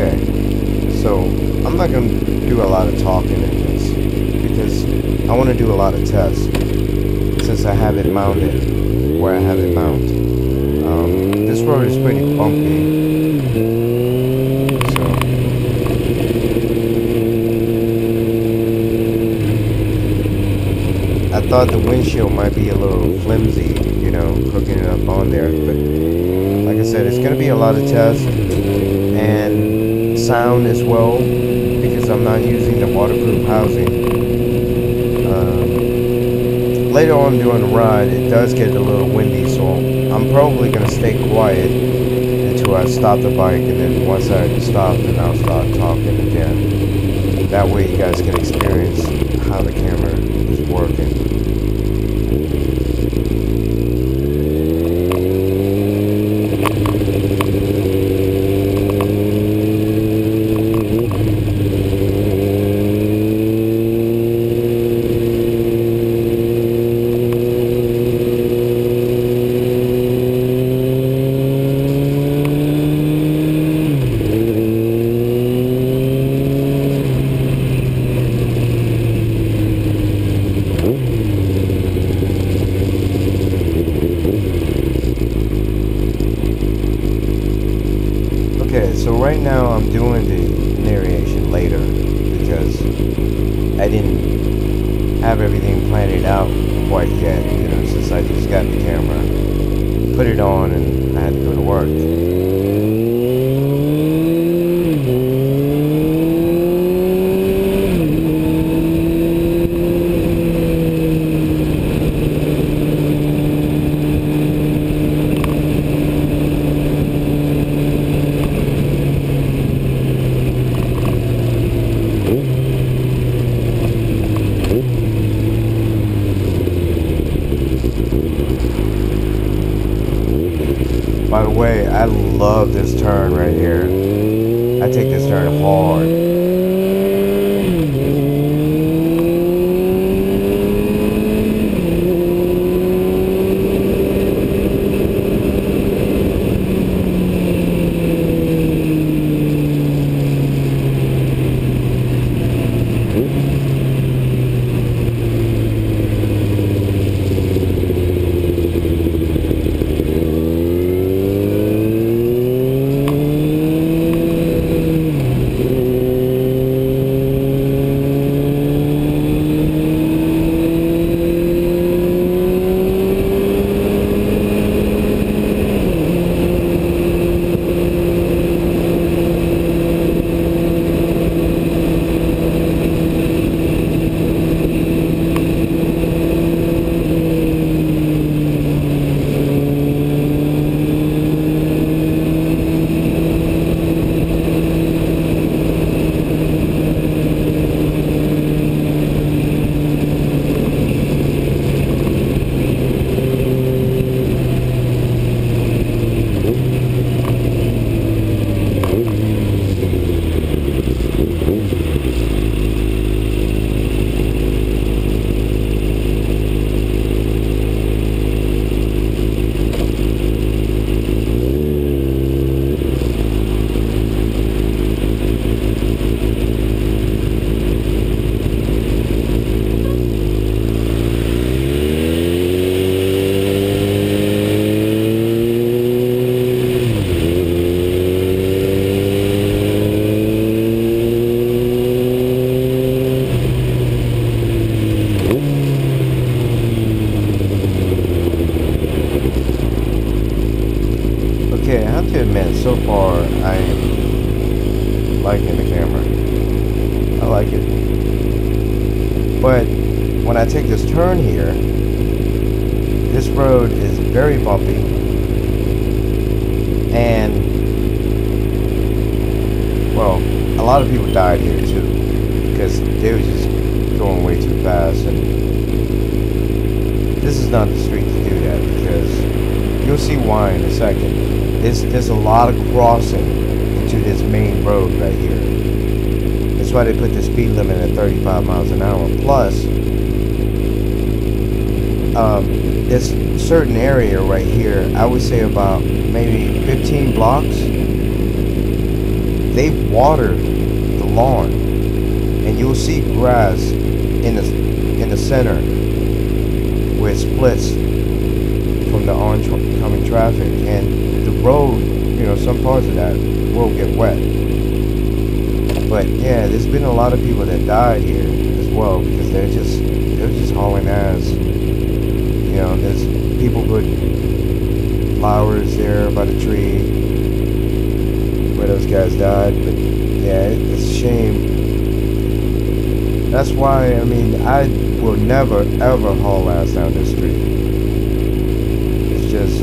Okay, so I'm not going to do a lot of talking in this because I want to do a lot of tests since I have it mounted where I have it mounted. This road is pretty bumpy, so I thought the windshield might be a little flimsy, you know, hooking it up on there, but like I said, it's going to be a lot of tests and sound as well because I'm not using the waterproof housing. Later on during the ride, it does get a little windy, so I'm probably going to stay quiet until I stop the bike, and then once I stop, then I'll start talking again. That way you guys can experience how the camera is working. Okay, so right now I'm doing the narration later because I didn't have everything planned out quite yet, you know, since I just got the camera, put it on, and I had to go to work. By the way, I love this turn right here. I take this turn hard. Okay, I have to admit, so far I am liking the camera. I like it. But when I take this turn here, this road is very bumpy, and well, a lot of people died here too because they were just going way too fast, and this is not the street to do that because you'll see why in a second. There's a lot of crossing into this main road right here. That's why they put the speed limit at 35 miles an hour. Plus, this certain area right here, I would say about maybe 15 blocks they water the lawn, and you'll see grass in the center where it splits from the oncoming traffic, and the road, you know, some parts of that will get wet. But yeah, there's been a lot of people that died here as well because they're just hauling ass. You know, there's people put flowers there by the tree where those guys died. But yeah, it's a shame. That's why, I mean, I will never ever haul ass down this street. It's just,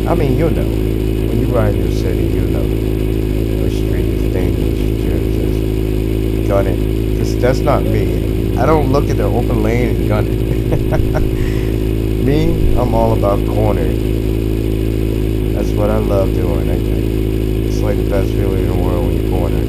I mean, you'll know when you ride in your city, you'll know which street is dangerous, just gun it. Because that's not me. I don't look at the open lane and gun it. Me, I'm all about cornering. That's what I love doing. It's like the best feeling in the world when you corner.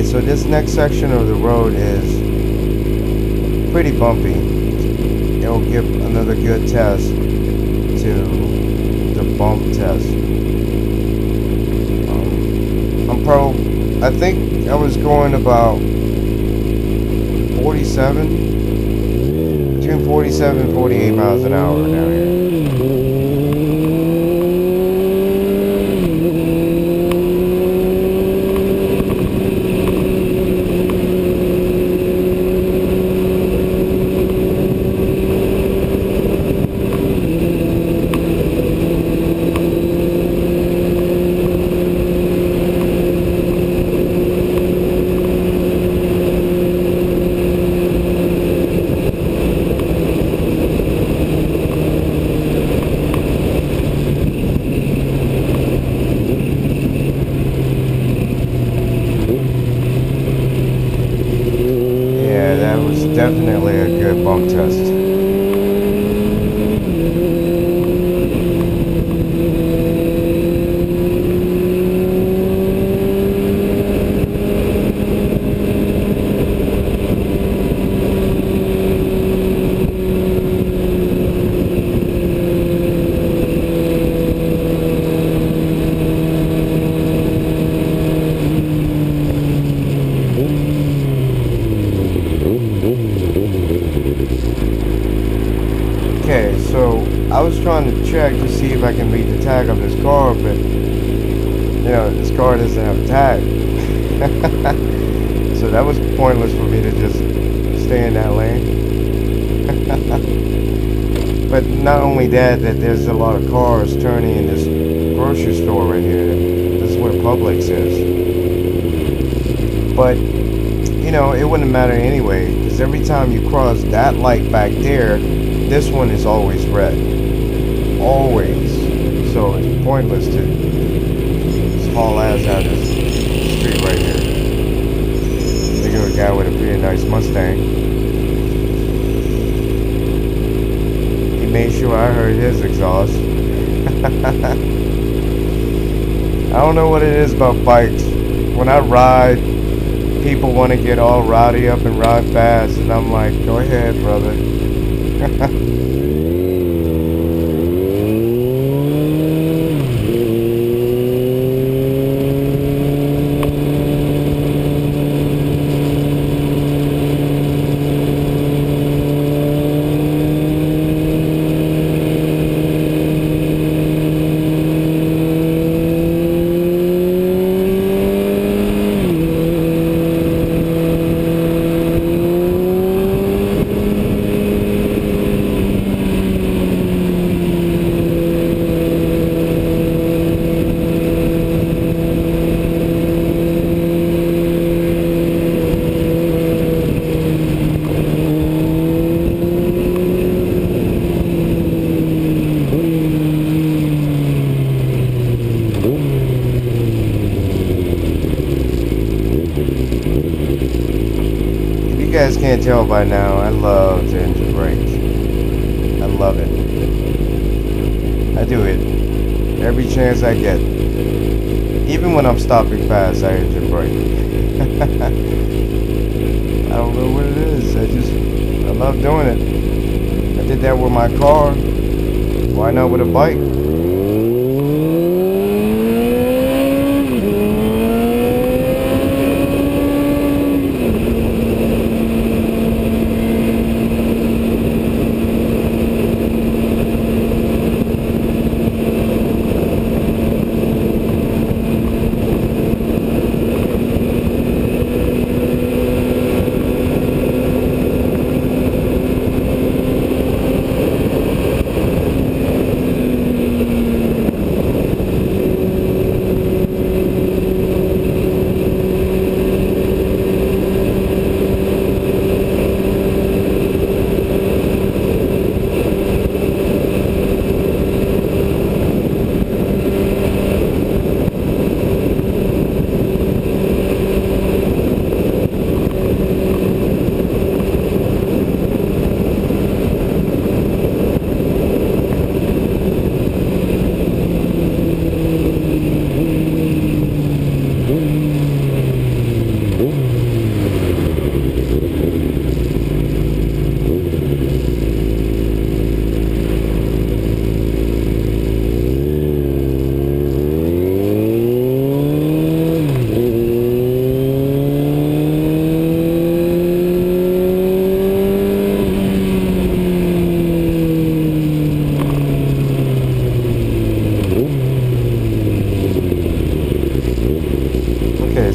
So this next section of the road is pretty bumpy. It'll give another good test to the bump test. I think I was going about 47, between 47 and 48 miles an hour down here. Definitely a good bump test. Okay, so I was trying to check to see if I can read the tag on this car, but you know, this car doesn't have a tag. So that was pointless for me to just stay in that lane. But not only that, that there's a lot of cars turning in this grocery store right here. This is where Publix is. But, you know, it wouldn't matter anyway, because every time you cross that light back there, this one is always red. Always. So it's pointless to haul ass out this street right here. Look at a guy with a pretty nice Mustang. He made sure I heard his exhaust. I don't know what it is about bikes. When I ride, people want to get all rowdy up and ride fast, and I'm like, go ahead, brother. You guys can't tell by now, I love the engine brake. I love it. I do it every chance I get. Even when I'm stopping fast, I engine brake. I don't know what it is. I love doing it. I did that with my car. Why not with a bike?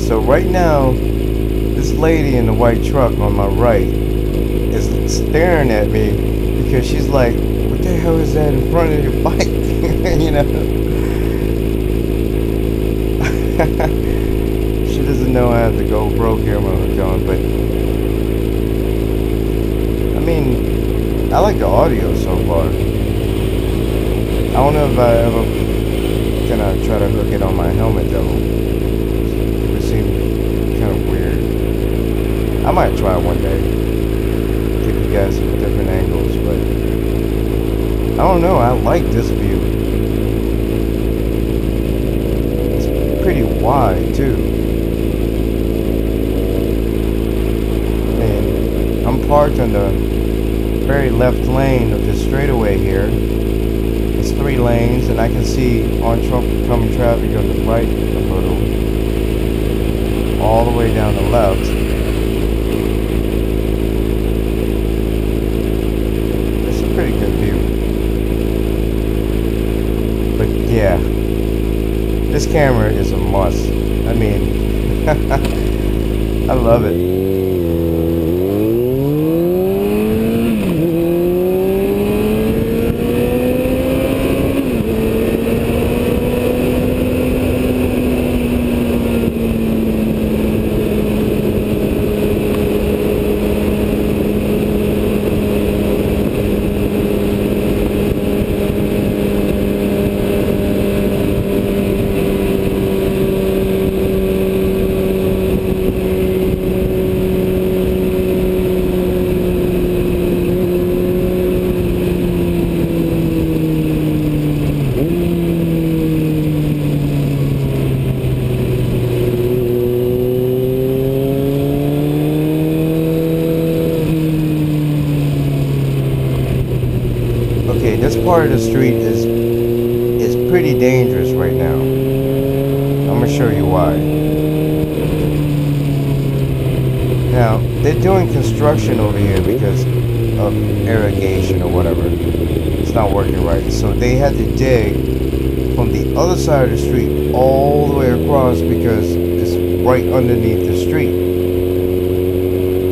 So right now, this lady in the white truck on my right is staring at me because she's like, what the hell is that in front of your bike? You know? She doesn't know I have the GoPro camera hooked on, but I mean, I like the audio so far. I don't know if I ever gonna try to hook it on my helmet though. Kind of weird. I might try one day, give you guys some different angles, but I don't know, I like this view. It's pretty wide too. And I'm parked on the very left lane of this straightaway here. It's 3 lanes, and I can see oncoming traffic on the right a little, all the way down the left. It's a pretty good view. But yeah, this camera is a must. I mean, I love it. This part of the street is pretty dangerous right now. I'm gonna show you why. Now, they're doing construction over here because of irrigation or whatever. It's not working right. So they had to dig from the other side of the street all the way across because it's right underneath the street.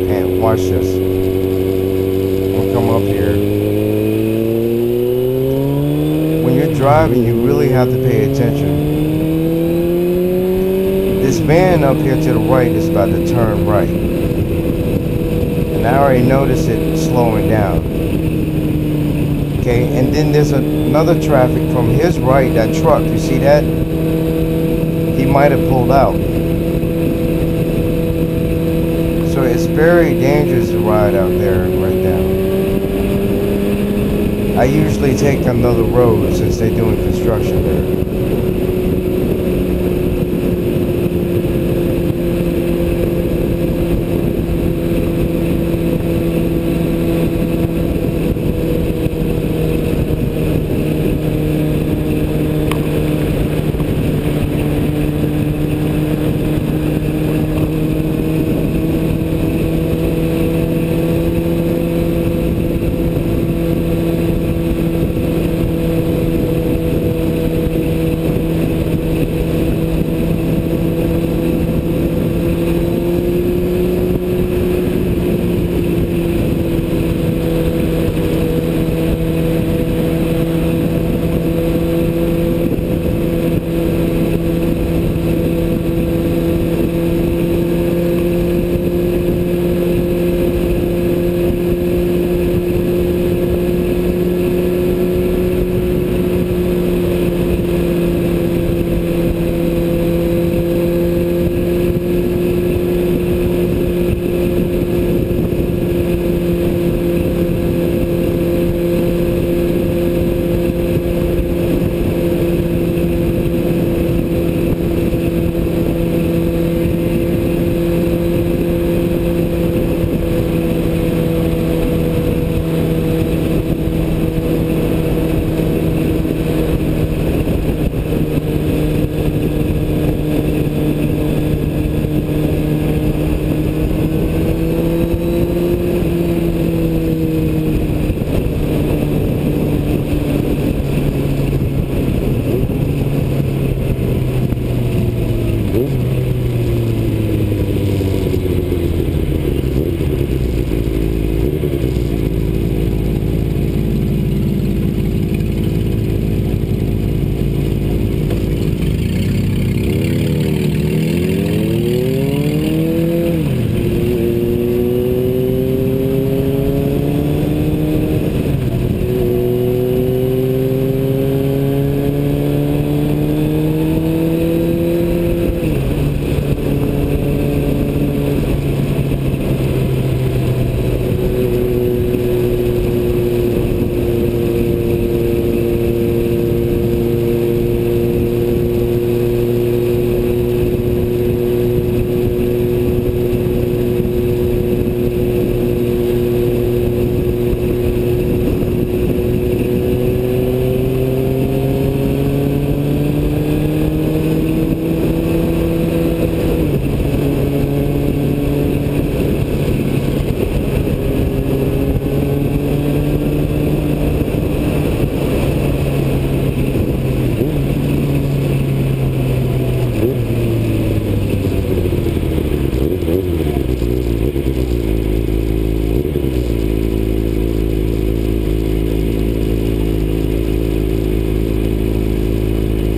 And watch this. I'll come up here. When you're driving, you really have to pay attention. This van up here to the right is about to turn right. And I already noticed it slowing down. Okay, and then there's another traffic from his right, that truck, you see that? He might have pulled out. So it's very dangerous to ride out there right now. I usually take another road since they're doing construction there.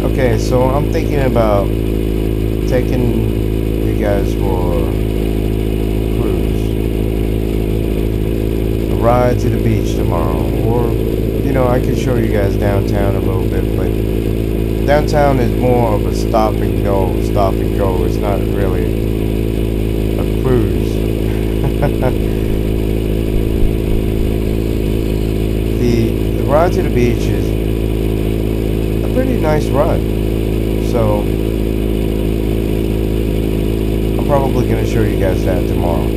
Okay, so I'm thinking about taking you guys for a cruise, a ride to the beach tomorrow, or, you know, I could show you guys downtown a little bit, but downtown is more of a stop and go. It's not really a cruise. The ride to the beach is a pretty nice ride, so I'm probably going to show you guys that tomorrow.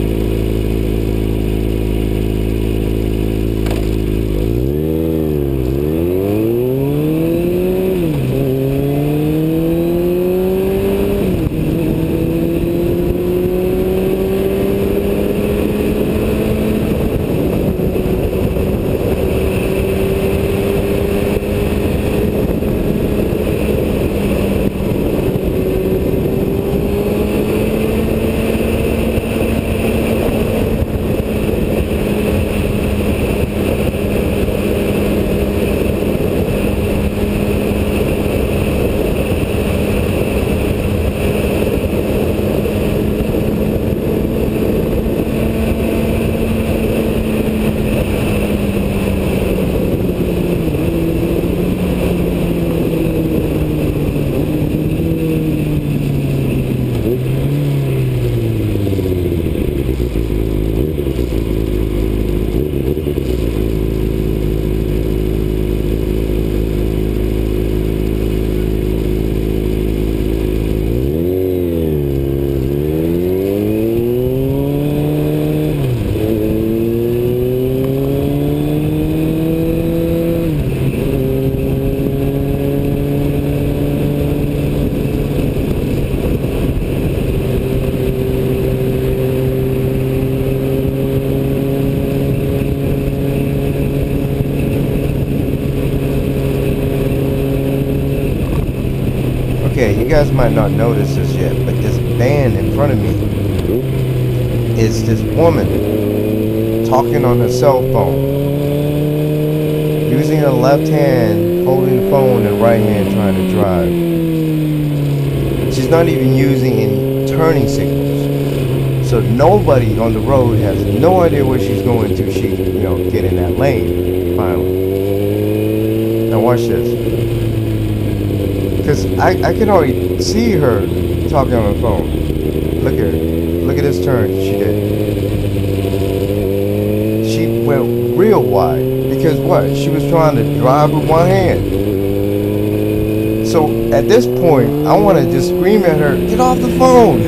you guys might not notice this yet, but this van in front of me is this woman talking on her cell phone, using her left hand, holding the phone, and right hand trying to drive. She's not even using any turning signals. So nobody on the road has no idea where she's going to. She, get in that lane, finally. Now watch this. Because I can already see her talking on her phone. Look at her. Look at this turn she did. She went real wide. Because what? She was trying to drive with one hand. So at this point, I want to just scream at her, get off the phone.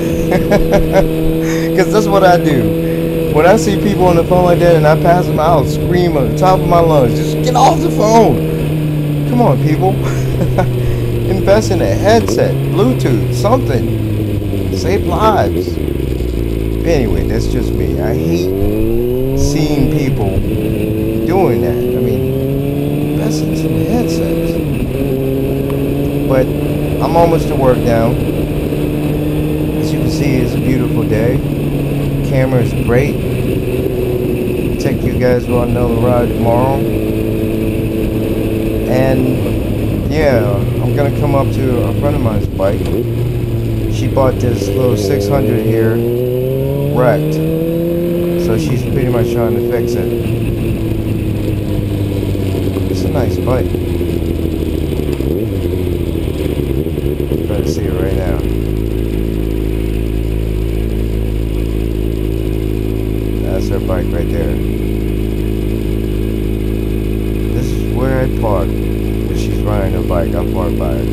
Because that's what I do. When I see people on the phone like that and I pass them out, I'll scream at the top of my lungs, just get off the phone. Come on, people. Invest in a headset, Bluetooth, something. Save lives. But anyway, that's just me. I hate seeing people doing that. I mean, invest in some headsets. But I'm almost to work now. As you can see, it's a beautiful day. Camera is great. Take you guys on another ride tomorrow. And yeah, I'm gonna come up to a friend of mine's bike. She bought this little 600 here, wrecked. So she's pretty much trying to fix it. It's a nice bike. Try to see it right now. That's her bike right there. This is where I park. If she's riding her bike, I park by her.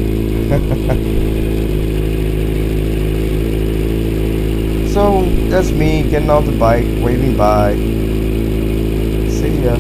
So that's me getting off the bike, waving bye. See ya.